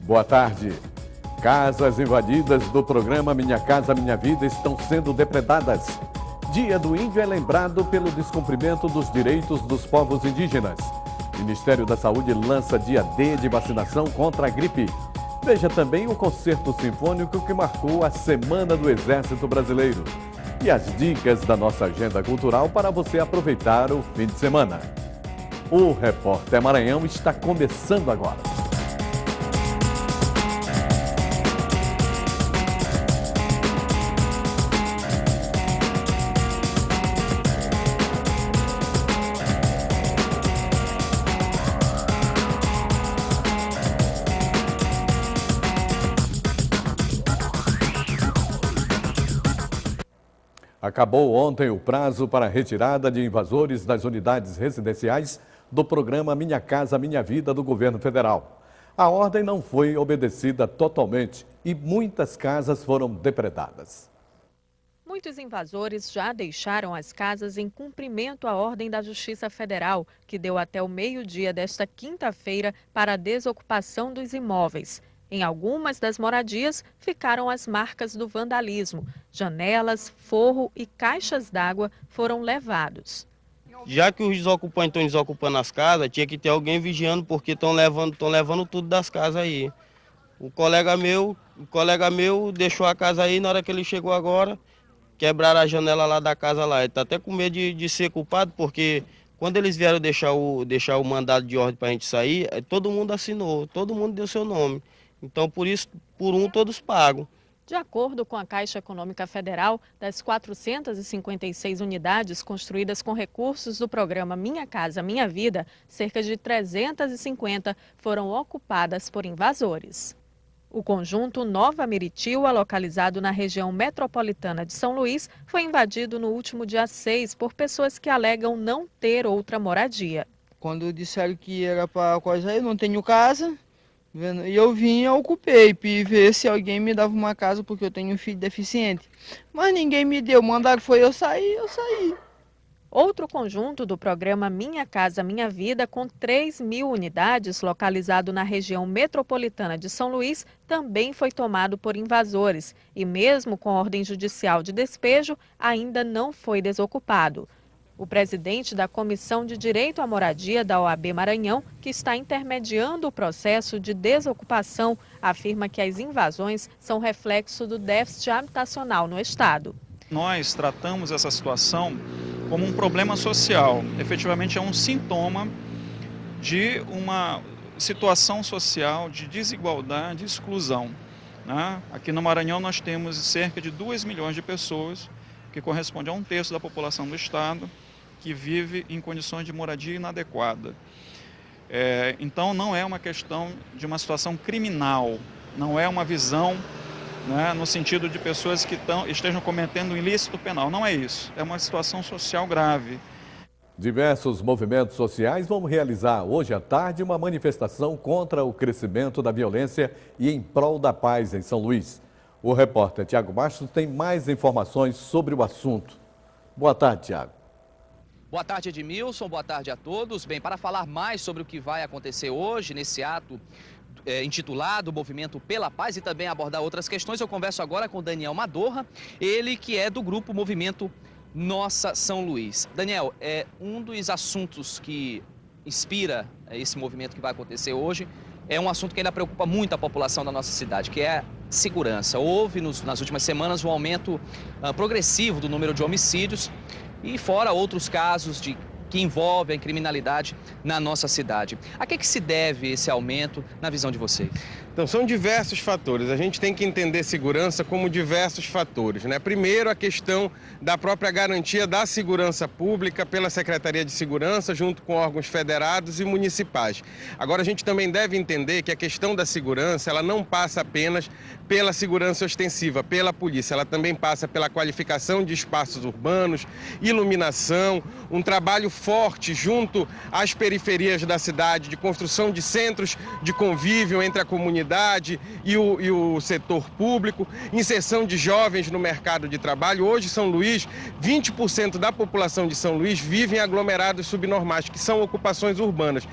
Boa tarde. Casas invadidas do programa Minha Casa Minha Vida estão sendo depredadas. Dia do Índio é lembrado pelo descumprimento dos direitos dos povos indígenas. Ministério da Saúde lança dia D de vacinação contra a gripe. Veja também o concerto sinfônico que marcou a Semana do Exército Brasileiro. E as dicas da nossa agenda cultural para você aproveitar o fim de semana. O Repórter Maranhão está começando agora. Acabou ontem o prazo para a retirada de invasores das unidades residenciais do programa Minha Casa Minha Vida do governo federal. A ordem não foi obedecida totalmente e muitas casas foram depredadas. Muitos invasores já deixaram as casas em cumprimento à ordem da Justiça Federal, que deu até o meio-dia desta quinta-feira para a desocupação dos imóveis. Em algumas das moradias ficaram as marcas do vandalismo. Janelas, forro e caixas d'água foram levados. Já que os desocupantes estão desocupando as casas, tinha que ter alguém vigiando, porque estão levando tudo das casas aí. O colega meu deixou a casa aí, na hora que ele chegou agora, quebraram a janela lá da casa lá. Ele está até com medo de ser culpado, porque quando eles vieram deixar o mandado de ordem para a gente sair, todo mundo assinou, todo mundo deu seu nome. Então, por isso, por um, todos pagam. De acordo com a Caixa Econômica Federal, das 456 unidades construídas com recursos do programa Minha Casa Minha Vida, cerca de 350 foram ocupadas por invasores. O conjunto Nova Meritiba, localizado na região metropolitana de São Luís, foi invadido no último dia 6 por pessoas que alegam não ter outra moradia. Quando disseram que era para coisa aí, eu não tenho casa. E eu vim e ocupei para ver se alguém me dava uma casa, porque eu tenho um filho deficiente. Mas ninguém me deu, mandaram foi eu saí. Outro conjunto do programa Minha Casa Minha Vida, com 3.000 unidades, localizado na região metropolitana de São Luís, também foi tomado por invasores. E mesmo com ordem judicial de despejo, ainda não foi desocupado. O presidente da Comissão de Direito à Moradia da OAB Maranhão, que está intermediando o processo de desocupação, afirma que as invasões são reflexo do déficit habitacional no estado. Nós tratamos essa situação como um problema social. Efetivamente é um sintoma de uma situação social de desigualdade e exclusão, né? Aqui no Maranhão nós temos cerca de 2 milhões de pessoas, que corresponde a 1/3 da população do estado, que vive em condições de moradia inadequada. Então não é uma questão de uma situação criminal, não é uma visão, né, no sentido de pessoas que estejam cometendo um ilícito penal, não é isso, é uma situação social grave. Diversos movimentos sociais vão realizar hoje à tarde uma manifestação contra o crescimento da violência e em prol da paz em São Luís. O repórter Tiago Bastos tem mais informações sobre o assunto. Boa tarde, Tiago. Boa tarde, Edmilson. Boa tarde a todos. Bem, para falar mais sobre o que vai acontecer hoje nesse ato intitulado Movimento pela Paz e também abordar outras questões, eu converso agora com Daniel Madorra, ele que é do grupo Movimento Nossa São Luís. Daniel, um dos assuntos que inspira esse movimento que vai acontecer hoje é um assunto que ainda preocupa muito a população da nossa cidade, que é segurança. Houve nas últimas semanas um aumento progressivo do número de homicídios e fora outros casos que envolvem a criminalidade na nossa cidade. A que se deve esse aumento na visão de vocês? Então, são diversos fatores. A gente tem que entender segurança como diversos fatores, né? Primeiro, a questão da própria garantia da segurança pública pela Secretaria de Segurança, junto com órgãos federados e municipais. Agora, a gente também deve entender que a questão da segurança, ela não passa apenas pela segurança ostensiva, pela polícia. Ela também passa pela qualificação de espaços urbanos, iluminação, um trabalho forte junto às periferias da cidade, de construção de centros de convívio entre a comunidade e o setor público, inserção de jovens no mercado de trabalho. Hoje, São Luís, 20% da população de São Luís vive em aglomerados subnormais, que são ocupações urbanas,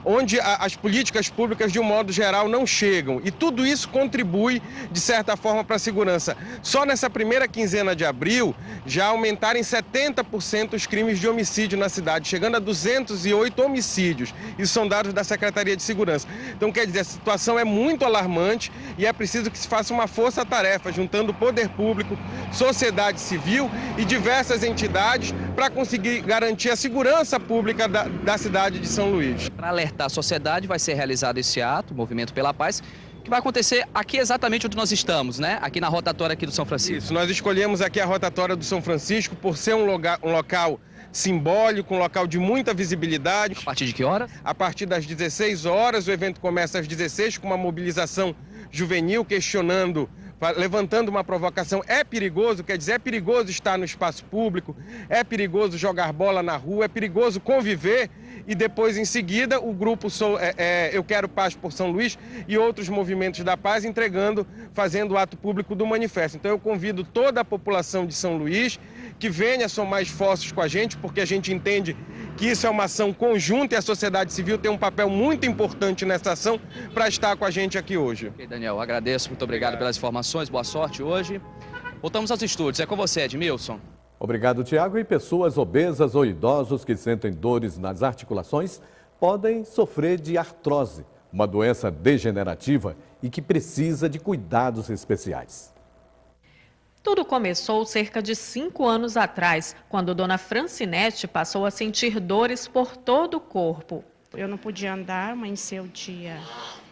onde as políticas públicas, de um modo geral, não chegam. E tudo isso contribui, de certa forma, para a segurança. Só nessa primeira quinzena de abril, já aumentaram em 70% os crimes de homicídio na cidade, chegando a 208 homicídios. Isso são dados da Secretaria de Segurança. Então, quer dizer, a situação é muito alarmante e é preciso que se faça uma força-tarefa, juntando o poder público, sociedade civil e diversas entidades para conseguir garantir a segurança pública da cidade de São Luís. Para alertar a sociedade, vai ser realizado esse ato, Movimento pela Paz, que vai acontecer aqui exatamente onde nós estamos, né? Aqui na rotatória aqui do São Francisco. Isso, nós escolhemos aqui a rotatória do São Francisco por ser um local simbólico, um local de muita visibilidade. A partir de que horas? A partir das 16 horas, o evento começa às 16 com uma mobilização juvenil questionando, levantando uma provocação. É perigoso, quer dizer, é perigoso estar no espaço público, é perigoso jogar bola na rua, é perigoso conviver. E depois, em seguida, o grupo Eu Quero Paz por São Luís e outros movimentos da paz fazendo o ato público do manifesto. Então eu convido toda a população de São Luís que venha somar esforços com a gente, porque a gente entende que isso é uma ação conjunta e a sociedade civil tem um papel muito importante nessa ação para estar com a gente aqui hoje. Ok, Daniel, agradeço, muito obrigado pelas informações, boa sorte hoje. Voltamos aos estúdios, é com você, Edmilson. Obrigado, Tiago. E pessoas obesas ou idosos que sentem dores nas articulações podem sofrer de artrose, uma doença degenerativa e que precisa de cuidados especiais. Tudo começou cerca de 5 anos atrás, quando Dona Francinete passou a sentir dores por todo o corpo. Eu não podia andar, amanheceu o dia.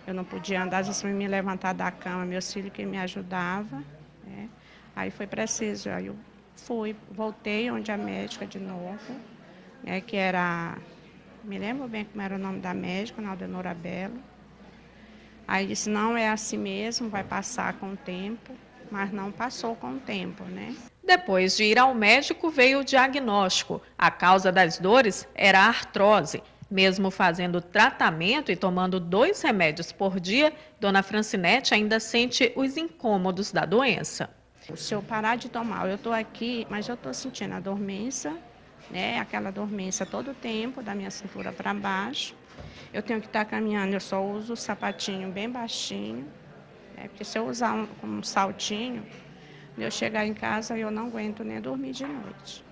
Eu não podia andar, às vezes me levantar da cama, meus filhos que me ajudavam, né? Aí foi preciso, aí eu voltei onde a médica de novo, né, que era, me lembro bem como era o nome da médica, Aldenora Belo. Aí disse, não, é assim mesmo, vai passar com o tempo, mas não passou com o tempo, né? Depois de ir ao médico, veio o diagnóstico. A causa das dores era a artrose. Mesmo fazendo tratamento e tomando 2 remédios por dia, Dona Francinete ainda sente os incômodos da doença. Se eu parar de tomar, eu estou aqui, mas eu estou sentindo a dormência, né? Aquela dormência todo o tempo, da minha cintura para baixo. Eu tenho que estar caminhando, eu só uso o sapatinho bem baixinho, né? Porque se eu usar um saltinho, eu chegar em casa, eu não aguento nem dormir de noite.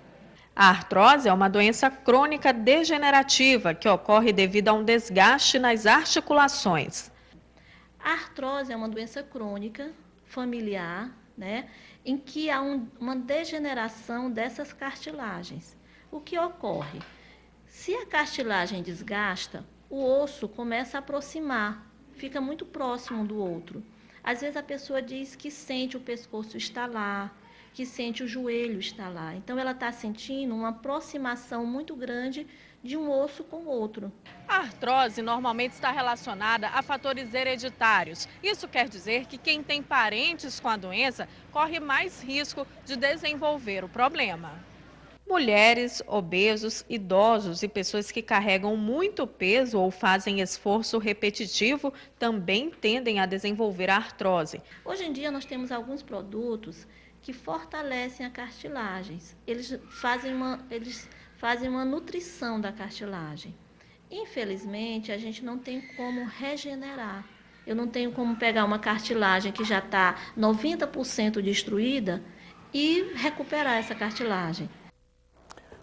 A artrose é uma doença crônica degenerativa que ocorre devido a um desgaste nas articulações. A artrose é uma doença crônica, familiar, né, em que há uma degeneração dessas cartilagens. O que ocorre? Se a cartilagem desgasta, o osso começa a aproximar, fica muito próximo do outro. Às vezes a pessoa diz que sente o pescoço estalar, que sente o joelho estalar. Então ela está sentindo uma aproximação muito grande de um osso com o outro. A artrose normalmente está relacionada a fatores hereditários. Isso quer dizer que quem tem parentes com a doença corre mais risco de desenvolver o problema. Mulheres, obesos, idosos e pessoas que carregam muito peso ou fazem esforço repetitivo também tendem a desenvolver a artrose. Hoje em dia nós temos alguns produtos que fortalecem a cartilagens. Eles fazem uma nutrição da cartilagem. Infelizmente, a gente não tem como regenerar. Eu não tenho como pegar uma cartilagem que já está 90% destruída e recuperar essa cartilagem.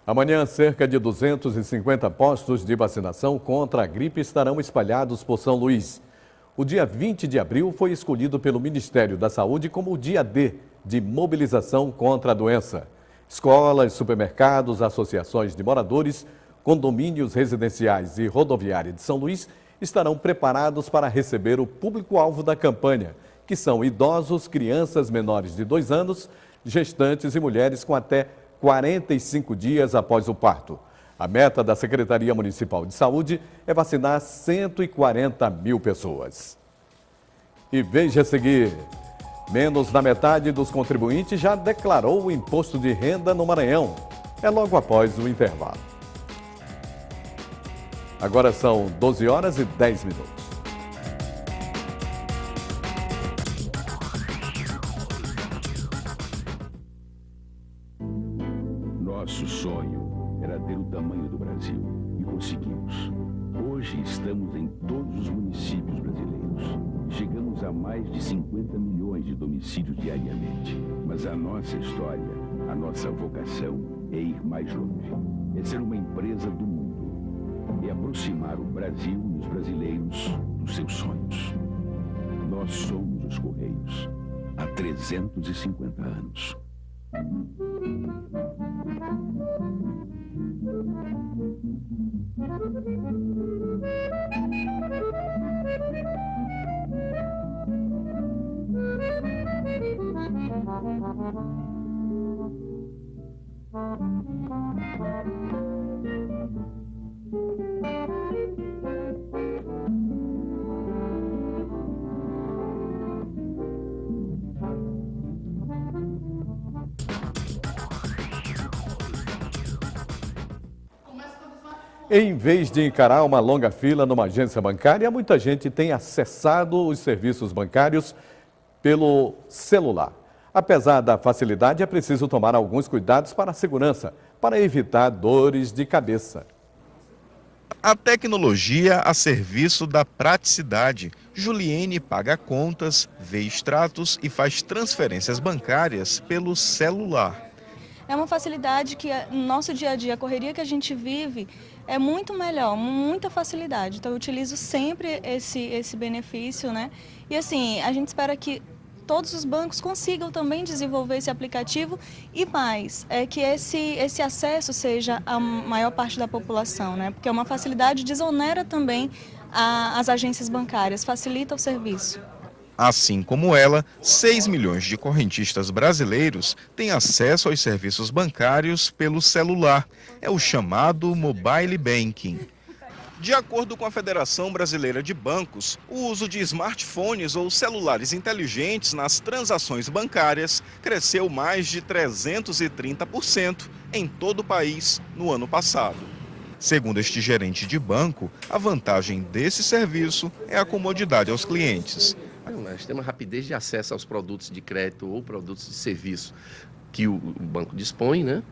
Amanhã, cerca de 250 postos de vacinação contra a gripe estarão espalhados por São Luís. O dia 20 de abril foi escolhido pelo Ministério da Saúde como o dia D de mobilização contra a doença. Escolas, supermercados, associações de moradores, condomínios residenciais e rodoviária de São Luís estarão preparados para receber o público-alvo da campanha, que são idosos, crianças menores de 2 anos, gestantes e mulheres com até 45 dias após o parto. A meta da Secretaria Municipal de Saúde é vacinar 140 mil pessoas. E veja a seguir, menos da metade dos contribuintes já declarou o imposto de renda no Maranhão. É logo após o intervalo. Agora são 12 horas e 10 minutos. Nosso sonho era ter o tamanho do Brasil e conseguimos. Hoje estamos em todos os municípios brasileiros. Chegamos a mais de 50 milhões de domicílios diariamente. Mas a nossa história, a nossa vocação é ir mais longe. É ser uma empresa do mundo. É aproximar o Brasil e os brasileiros dos seus sonhos. Nós somos os Correios. Há 350 anos. Em vez de encarar uma longa fila numa agência bancária, muita gente tem acessado os serviços bancários pelo celular. Apesar da facilidade, é preciso tomar alguns cuidados para a segurança, para evitar dores de cabeça. A tecnologia a serviço da praticidade. Juliene paga contas, vê extratos e faz transferências bancárias pelo celular. É uma facilidade que no nosso dia a dia, a correria que a gente vive, é muito melhor, muita facilidade. Então eu utilizo sempre esse benefício, né? E assim, a gente espera que todos os bancos consigam também desenvolver esse aplicativo e mais, que esse acesso seja a maior parte da população, né? Porque é uma facilidade, desonera também as agências bancárias, facilita o serviço. Assim como ela, 6 milhões de correntistas brasileiros têm acesso aos serviços bancários pelo celular. É o chamado mobile banking. De acordo com a Federação Brasileira de Bancos, o uso de smartphones ou celulares inteligentes nas transações bancárias cresceu mais de 330% em todo o país no ano passado. Segundo este gerente de banco, a vantagem desse serviço é a comodidade aos clientes. Nós temos rapidez de acesso aos produtos de crédito ou produtos de serviço que o banco dispõe, né?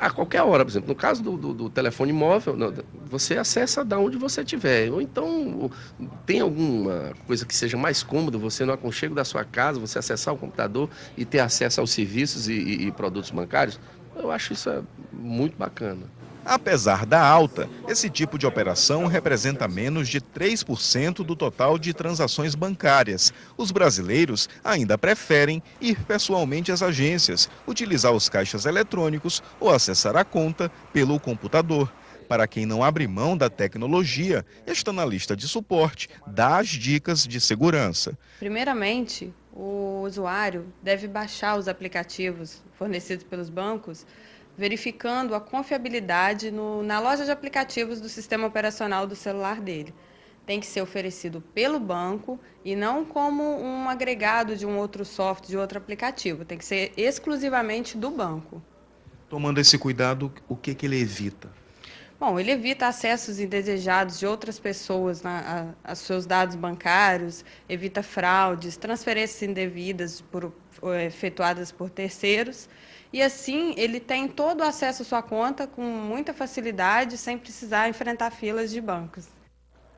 A qualquer hora, por exemplo, no caso do telefone móvel, você acessa da onde você estiver. Ou então tem alguma coisa que seja mais cômodo, você no aconchego da sua casa, você acessar o computador e ter acesso aos serviços e produtos bancários. Eu acho isso muito bacana. Apesar da alta, esse tipo de operação representa menos de 3% do total de transações bancárias. Os brasileiros ainda preferem ir pessoalmente às agências, utilizar os caixas eletrônicos ou acessar a conta pelo computador. Para quem não abre mão da tecnologia, este analista de suporte dá as dicas de segurança. Primeiramente, o usuário deve baixar os aplicativos fornecidos pelos bancos, verificando a confiabilidade na loja de aplicativos do sistema operacional do celular dele. Tem que ser oferecido pelo banco e não como um agregado de um outro software, de outro aplicativo. Tem que ser exclusivamente do banco. Tomando esse cuidado, o que ele evita? Bom, ele evita acessos indesejados de outras pessoas aos seus dados bancários, evita fraudes, transferências indevidas efetuadas por terceiros. E assim, ele tem todo o acesso à sua conta com muita facilidade, sem precisar enfrentar filas de bancos.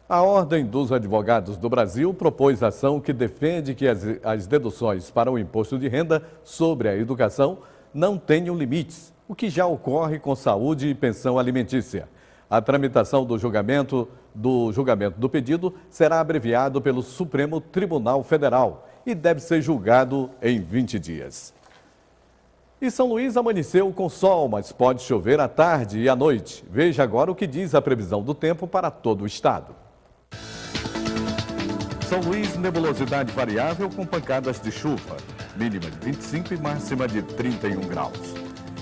A Ordem dos Advogados do Brasil propôs ação que defende que as deduções para o imposto de renda sobre a educação não tenham limites, o que já ocorre com saúde e pensão alimentícia. A tramitação do julgamento do pedido será abreviado pelo Supremo Tribunal Federal e deve ser julgado em 20 dias. E São Luís amanheceu com sol, mas pode chover à tarde e à noite. Veja agora o que diz a previsão do tempo para todo o estado. São Luís, nebulosidade variável com pancadas de chuva, mínima de 25 e máxima de 31 graus.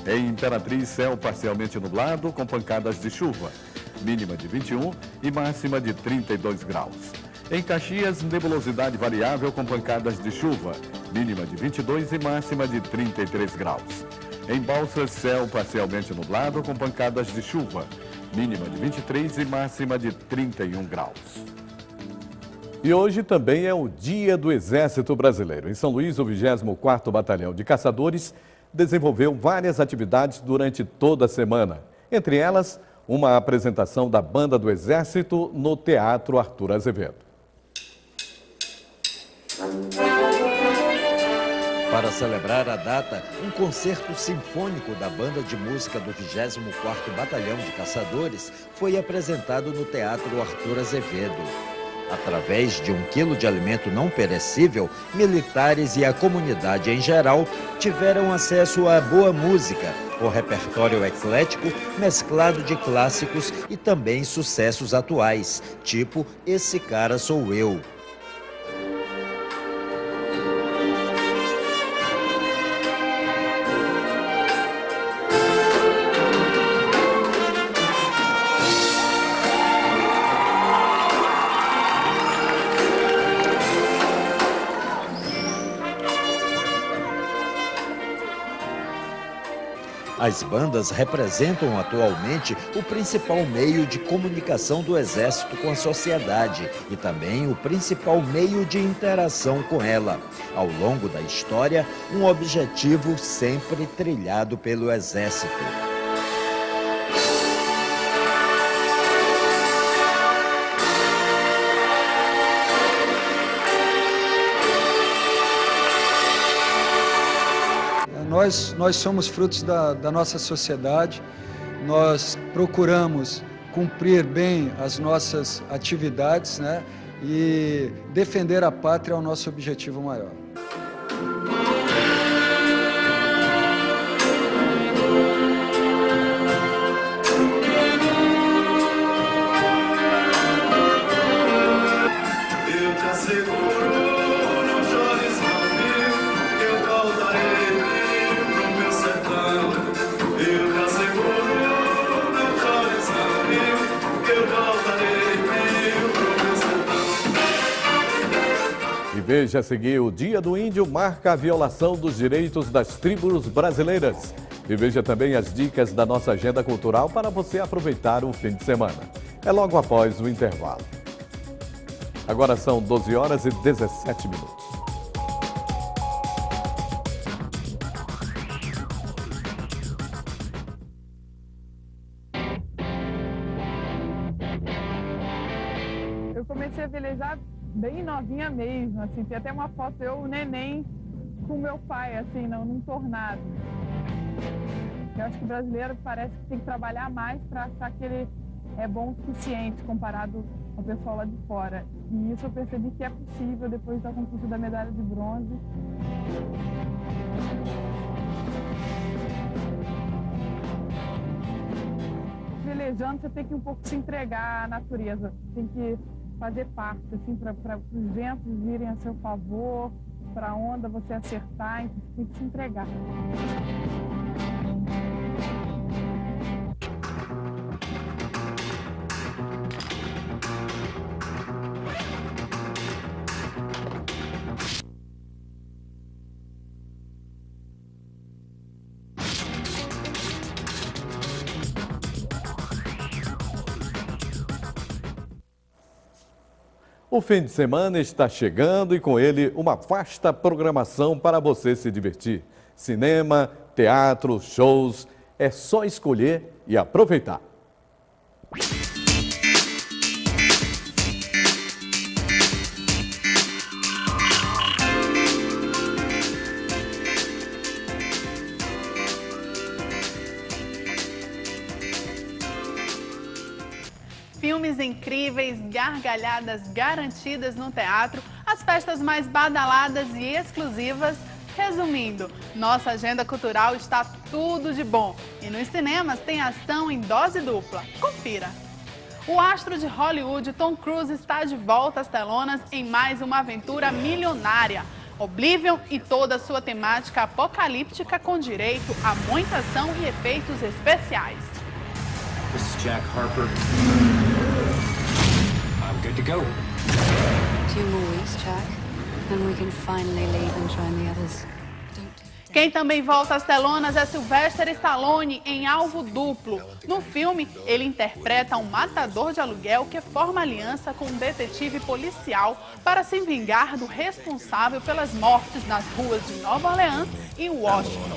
Em Imperatriz, céu parcialmente nublado com pancadas de chuva, mínima de 21 e máxima de 32 graus. Em Caxias, nebulosidade variável com pancadas de chuva, mínima de 22 e máxima de 33 graus. Em Balsas, céu parcialmente nublado com pancadas de chuva, mínima de 23 e máxima de 31 graus. E hoje também é o Dia do Exército Brasileiro. Em São Luís, o 24º Batalhão de Caçadores desenvolveu várias atividades durante toda a semana. Entre elas, uma apresentação da Banda do Exército no Teatro Arthur Azevedo. Para celebrar a data, um concerto sinfônico da Banda de Música do 24º Batalhão de Caçadores foi apresentado no Teatro Arthur Azevedo. Através de 1 quilo de alimento não perecível, militares e a comunidade em geral tiveram acesso a boa música, com repertório eclético mesclado de clássicos e também sucessos atuais, tipo Esse Cara Sou Eu. As bandas representam atualmente o principal meio de comunicação do Exército com a sociedade e também o principal meio de interação com ela. Ao longo da história, um objetivo sempre trilhado pelo Exército. Nós somos frutos da nossa sociedade, nós procuramos cumprir bem as nossas atividades, né? E defender a pátria é o nosso objetivo maior. Veja a seguir, o Dia do Índio marca a violação dos direitos das tribos brasileiras. E veja também as dicas da nossa agenda cultural para você aproveitar o fim de semana. É logo após o intervalo. Agora são 12 horas e 17 minutos. Eu comecei a velejar bem novinha mesmo, assim, tem até uma foto o neném com meu pai, assim, num tornado. Eu acho que o brasileiro parece que tem que trabalhar mais para achar que ele é bom o suficiente comparado ao pessoal lá de fora. E isso eu percebi que é possível depois da conquista da medalha de bronze. Velejando, você tem que um pouco se entregar à natureza, tem que fazer parte, assim, para os ventos virem a seu favor, para a onda você acertar, então tem que se entregar. O fim de semana está chegando e com ele uma vasta programação para você se divertir. Cinema, teatro, shows, é só escolher e aproveitar. Filmes incríveis, gargalhadas garantidas no teatro, as festas mais badaladas e exclusivas. Resumindo, nossa agenda cultural está tudo de bom. E nos cinemas tem ação em dose dupla. Confira! O astro de Hollywood, Tom Cruise, está de volta às telonas em mais uma aventura milionária. Oblivion e toda a sua temática apocalíptica com direito a muita ação e efeitos especiais. This is Jack Harper. I'm good to go. 2 more weeks, Jack, and we can finally leave and join the others. Quem também volta às telonas é Sylvester Stallone em Alvo Duplo. No filme, ele interpreta um matador de aluguel que forma aliança com um detetive policial para se vingar do responsável pelas mortes nas ruas de Nova Orleans e Washington.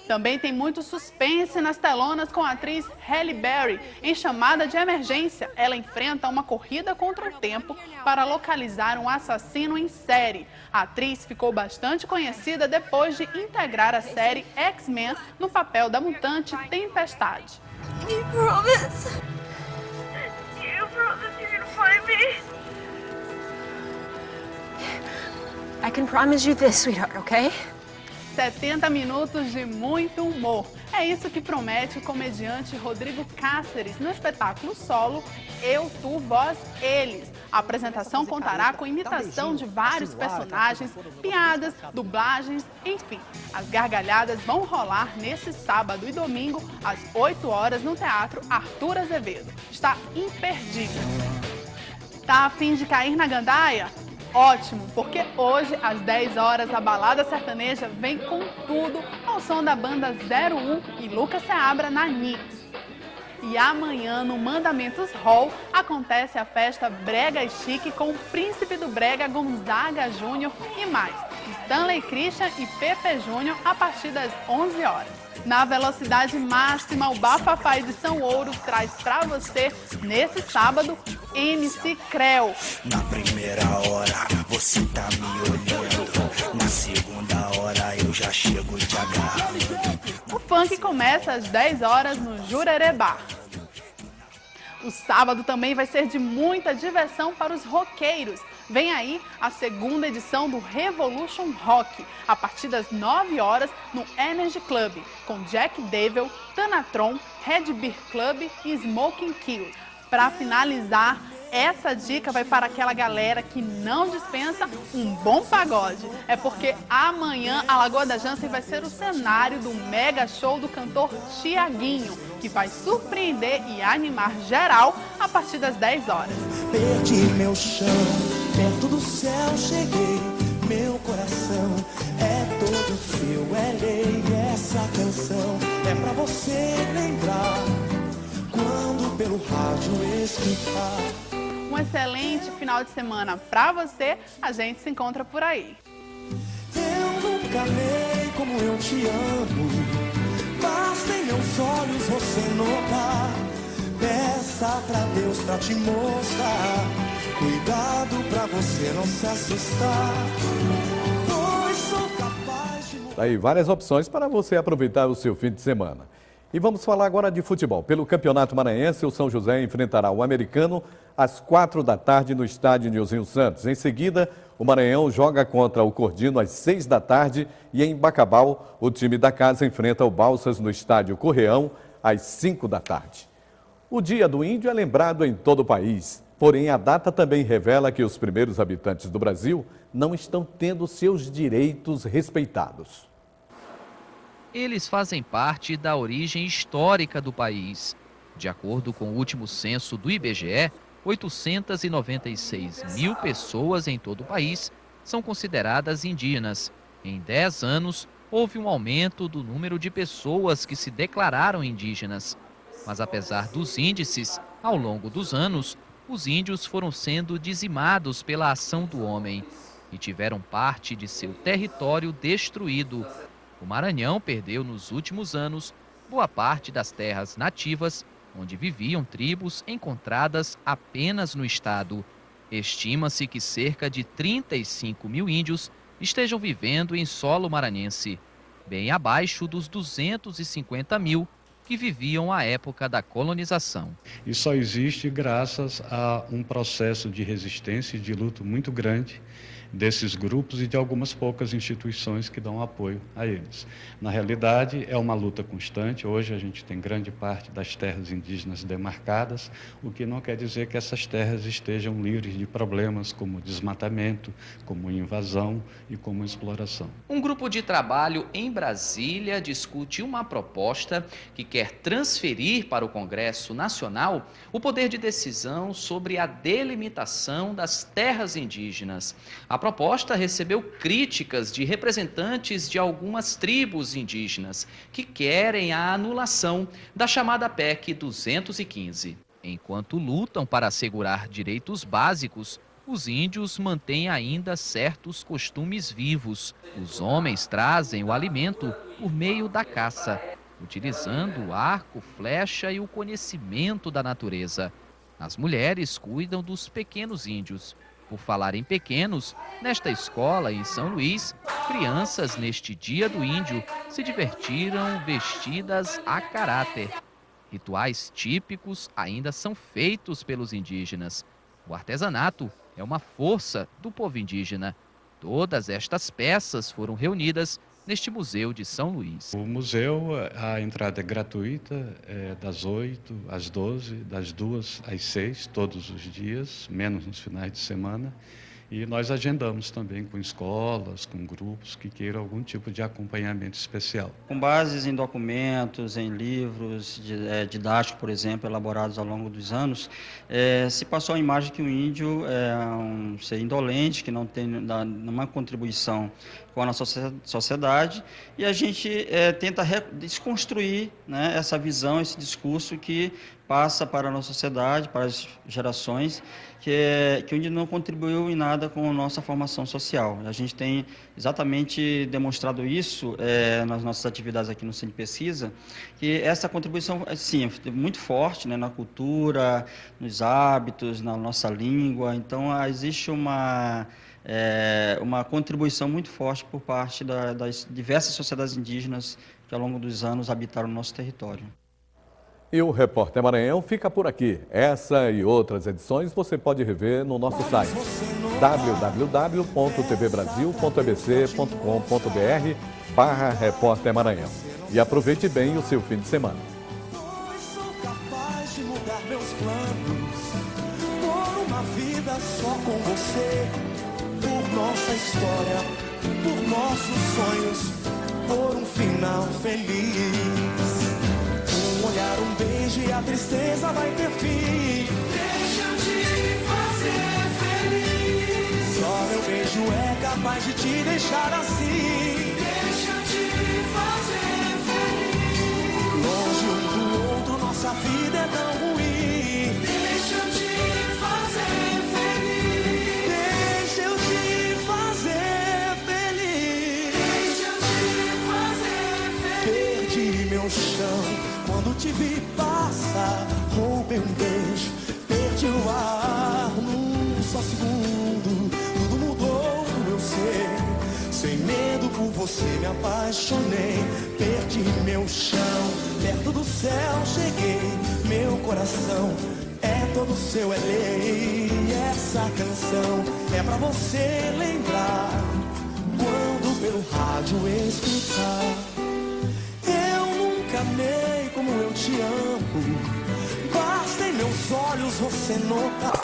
Também tem muito suspense nas telonas com a atriz Halle Berry. Em Chamada de Emergência, ela enfrenta uma corrida contra o tempo para localizar um assassino em série. A atriz ficou bastante conhecida depois de integrar a série X-Men no papel da mutante Tempestade. You promise you're gonna find me? I can promise you this, sweetheart, okay? 70 minutos de muito humor. É isso que promete o comediante Rodrigo Cáceres no espetáculo solo Eu, Tu, Vós, Eles. A apresentação contará com imitação de vários personagens, piadas, dublagens, enfim. As gargalhadas vão rolar nesse sábado e domingo, às 8 horas, no Teatro Arthur Azevedo. Está imperdível. Tá a fim de cair na gandaia? Ótimo, porque hoje, às 10 horas, a Balada Sertaneja vem com tudo ao som da banda 01 e Lucas Seabra na Nix. E amanhã, no Mandamentos Hall, acontece a festa Brega e Chique com o príncipe do Brega, Gonzaga Júnior e mais, Stanley Christian e Pepe Júnior, a partir das 11 horas. Na velocidade máxima, o Bafafá Edição Ouro traz pra você, nesse sábado, MC Creu. Na primeira hora, você tá me olhando. Na segunda hora, eu já chego te agarrando. O funk começa às 10 horas no Jurerê Bar. O sábado também vai ser de muita diversão para os roqueiros. Vem aí a segunda edição do Revolution Rock, a partir das 9 horas no Energy Club, com Jack Devil, Tanatron, Red Beer Club e Smoking Kill. Para finalizar, essa dica vai para aquela galera que não dispensa um bom pagode. É porque amanhã a Lagoa da Jansen vai ser o cenário do mega show do cantor Tiaguinho, que vai surpreender e animar geral a partir das 10 horas. Perdi meu chão, perto do céu cheguei, meu coração é todo seu, é lei, essa canção é pra você lembrar, quando pelo rádio escutar. Um excelente final de semana pra você, a gente se encontra por aí. Eu nunca amei como eu te amo, basta em meus olhos você notar, peça pra Deus pra te mostrar, cuidado pra você não se assustar, pois sou capaz de... Aí, várias opções para você aproveitar o seu fim de semana. E vamos falar agora de futebol. Pelo Campeonato Maranhense, o São José enfrentará o Americano às 4 da tarde no estádio Nilzinho Santos. Em seguida, o Maranhão joga contra o Cordino às 6 da tarde e em Bacabal, o time da casa enfrenta o Balsas no estádio Correão às 5 da tarde. O Dia do Índio é lembrado em todo o país, porém a data também revela que os primeiros habitantes do Brasil não estão tendo seus direitos respeitados. Eles fazem parte da origem histórica do país. De acordo com o último censo do IBGE, 896 mil pessoas em todo o país são consideradas indígenas. Em 10 anos, houve um aumento do número de pessoas que se declararam indígenas. Mas apesar dos índices, ao longo dos anos, os índios foram sendo dizimados pela ação do homem e tiveram parte de seu território destruído. O Maranhão perdeu nos últimos anos boa parte das terras nativas, onde viviam tribos encontradas apenas no estado. Estima-se que cerca de 35 mil índios estejam vivendo em solo maranhense, bem abaixo dos 250 mil que viviam à época da colonização. E só existe graças a um processo de resistência e de luta muito grande desses grupos e de algumas poucas instituições que dão apoio a eles. Na realidade, é uma luta constante. Hoje a gente tem grande parte das terras indígenas demarcadas, o que não quer dizer que essas terras estejam livres de problemas como desmatamento, como invasão e como exploração. Um grupo de trabalho em Brasília discute uma proposta que quer transferir para o Congresso Nacional o poder de decisão sobre a delimitação das terras indígenas. A proposta recebeu críticas de representantes de algumas tribos indígenas que querem a anulação da chamada PEC 215. Enquanto lutam para assegurar direitos básicos, os índios mantêm ainda certos costumes vivos. Os homens trazem o alimento por meio da caça, utilizando o arco, flecha e o conhecimento da natureza. As mulheres cuidam dos pequenos índios. Por falar em pequenos, nesta escola em São Luís, crianças neste Dia do Índio se divertiram vestidas a caráter. Rituais típicos ainda são feitos pelos indígenas. O artesanato é uma força do povo indígena. Todas estas peças foram reunidas neste Museu de São Luís. O museu, a entrada é gratuita, das 8 às 12, das 2 às 6, todos os dias, menos nos finais de semana. E nós agendamos também com escolas, com grupos que queiram algum tipo de acompanhamento especial. Com bases em documentos, em livros didáticos, por exemplo, elaborados ao longo dos anos, se passou a imagem que o índio é um ser indolente, que não tem nenhuma contribuição com a nossa sociedade, e a gente tenta desconstruir, né, essa visão, esse discurso que passa para a nossa sociedade, para as gerações, que o índio não contribuiu em nada com a nossa formação social. A gente tem exatamente demonstrado isso nas nossas atividades aqui no Centro de Pesquisa, que essa contribuição, sim, é muito forte, né, na cultura, nos hábitos, na nossa língua. Então, existe uma contribuição muito forte por parte das diversas sociedades indígenas que ao longo dos anos habitaram o nosso território. E o Repórter Maranhão fica por aqui. Essa e outras edições você pode rever no nosso site www.tvbrasil.ebc.com.br/Repórter Maranhão. E aproveite bem o seu fim de semana. Sou capaz de mudar meus planos por uma vida só com você, por nossa história, por nossos sonhos, por um final feliz. Um olhar, um beijo e a tristeza vai ter fim. Deixa eu te fazer feliz. Só meu beijo é capaz de te deixar assim. Deixa eu te fazer feliz. Longe um do outro, nossa vida é tão ruim. Deixa eu te fazer feliz. Deixa eu te fazer feliz. Deixa eu te fazer feliz. Perdi meu chão quando te vi passar, roubei um beijo, perdi o ar num só segundo, tudo mudou no meu ser, sem medo por você me apaixonei, perdi meu chão, perto do céu cheguei, meu coração é todo seu, é lei, essa canção é pra você lembrar, quando pelo rádio escutar. Eu nunca amei como eu te amo, basta em meus olhos você notar.